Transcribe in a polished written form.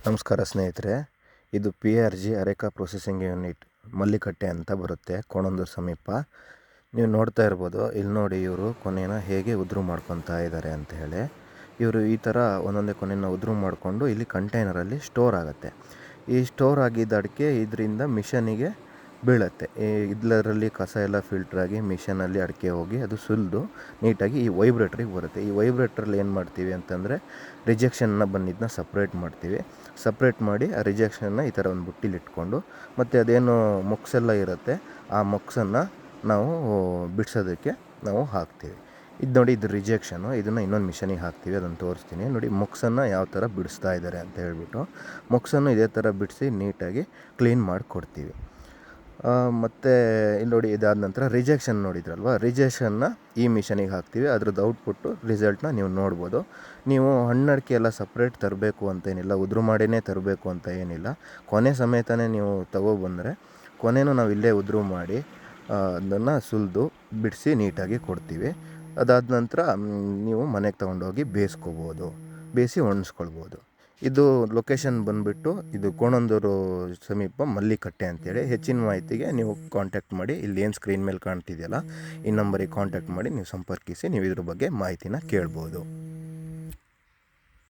ನಮಸ್ಕಾರ ಸ್ನೇಹಿತರೆ, ಇದು PRG areca processing unit Mallikatte ಅಂತ ಬರುತ್ತೆ, ಕೋಣಂದೂರು ಸಮೀಪ. ನೀವು ನೋಡ್ತಾ ಇರ್ಬೋದು, ಇಲ್ಲಿ ನೋಡಿ ಇವರು ಕೊನೆನ ಹೇಗೆ ಉದುರು ಮಾಡ್ಕೊತಾ ಇದ್ದಾರೆ ಅಂತ ಹೇಳಿ. ಇವರು ಈ ಥರ ಒಂದೊಂದೇ ಕೊನೆನ ಉದುರು ಮಾಡಿಕೊಂಡು ಇಲ್ಲಿ ಕಂಟೈನರಲ್ಲಿ ಸ್ಟೋರ್ ಆಗುತ್ತೆ. ಈ ಸ್ಟೋರ್ ಆಗಿದ್ದ ಅಡಿಕೆ ಇದರಿಂದ ಮಿಷನಿಗೆ ಬೀಳುತ್ತೆ. ಇದರಲ್ಲಿ ಕಸ ಎಲ್ಲ ಫಿಲ್ಟ್ರಾಗಿ ಮಿಷನಲ್ಲಿ ಅಡಿಕೆ ಹೋಗಿ ಅದು ಸುಲಿದು ನೀಟಾಗಿ ಈ ವೈಬ್ರೇಟ್ರಿಗೆ ಬರುತ್ತೆ. ಈ ವೈಬ್ರೇಟ್ರಲ್ಲಿ ಏನು ಮಾಡ್ತೀವಿ ಅಂತಂದರೆ ರಿಜೆಕ್ಷನ್ನ ಬಂದಿದ್ದನ್ನ ಸಪ್ರೇಟ್ ಮಾಡ್ತೀವಿ. ಸಪ್ರೇಟ್ ಮಾಡಿ ಆ ರಿಜೆಕ್ಷನ್ನ ಈ ಥರ ಒಂದು ಬುಟ್ಟಿಲಿ ಇಟ್ಕೊಂಡು, ಮತ್ತು ಅದೇನು ಮೊಕ್ಸೆಲ್ಲ ಇರುತ್ತೆ ಆ ಮೊಕ್ಸನ್ನು ನಾವು ಬಿಡಿಸೋದಕ್ಕೆ ನಾವು ಹಾಕ್ತೀವಿ. ಇದು ನೋಡಿ, ಇದು ರಿಜೆಕ್ಷನು. ಇದನ್ನು ಇನ್ನೊಂದು ಮಿಷನಿಗೆ ಹಾಕ್ತೀವಿ, ಅದನ್ನು ತೋರಿಸ್ತೀನಿ ನೋಡಿ. ಮೊಕ್ಸನ್ನು ಯಾವ ಥರ ಬಿಡಿಸ್ತಾ ಇದ್ದಾರೆ ಅಂತ ಹೇಳ್ಬಿಟ್ಟು ಮೊಕ್ಸನ್ನು ಇದೇ ಥರ ಬಿಡಿಸಿ ನೀಟಾಗಿ ಕ್ಲೀನ್ ಮಾಡಿ ಕೊಡ್ತೀವಿ. ಮತ್ತು ಇಲ್ಲಿ ನೋಡಿ, ಇದಾದ ನಂತರ ರಿಜೆಕ್ಷನ್ ನೋಡಿದ್ರಲ್ವ, ರಿಜೆಕ್ಷನ್ನ ಈ ಮಿಷನಿಗೆ ಹಾಕ್ತೀವಿ. ಅದ್ರದ್ದು ಔಟ್ಪುಟ್ಟು ರಿಸಲ್ಟ್ನ ನೀವು ನೋಡ್ಬೋದು. ನೀವು ಹಣ್ಣಡಿಕೆ ಎಲ್ಲ ಸಪ್ರೇಟ್ ತರಬೇಕು ಅಂತೇನಿಲ್ಲ, ಉದುರು ಮಾಡಿನೇ ತರಬೇಕು ಅಂತ ಏನಿಲ್ಲ. ಕೊನೆ ಸಮೇತನೇ ನೀವು ತಗೊಬಂದರೆ ಕೊನೆಯೂ ನಾವು ಇಲ್ಲೇ ಉದುರು ಮಾಡಿ ಅದನ್ನು ಸುಲಿದು ಬಿಡಿಸಿ ನೀಟಾಗಿ ಕೊಡ್ತೀವಿ. ಅದಾದ ನಂತರ ನೀವು ಮನೆಗೆ ತೊಗೊಂಡೋಗಿ ಬೇಯಿಸಿ ಒಣಗಿಸ್ಕೊಳ್ಬೋದು. ಇದು ಲೊಕೇಶನ್ ಬಂದುಬಿಟ್ಟು ಇದು ಕೋಣಂದೂರು ಸಮೀಪ ಮಲ್ಲಿಕಟ್ಟೆ ಅಂತೇಳಿ. ಹೆಚ್ಚಿನ ಮಾಹಿತಿಗೆ ನೀವು ಕಾಂಟ್ಯಾಕ್ಟ್ ಮಾಡಿ, ಇಲ್ಲಿ ಏನು ಸ್ಕ್ರೀನ್ ಮೇಲೆ ಕಾಣ್ತಿದೆಯಲ್ಲ ಈ ನಂಬರಿಗೆ ಕಾಂಟ್ಯಾಕ್ಟ್ ಮಾಡಿ ನೀವು ಸಂಪರ್ಕಿಸಿ ನೀವು ಇದ್ರ ಬಗ್ಗೆ ಮಾಹಿತಿನ ಕೇಳ್ಬೋದು.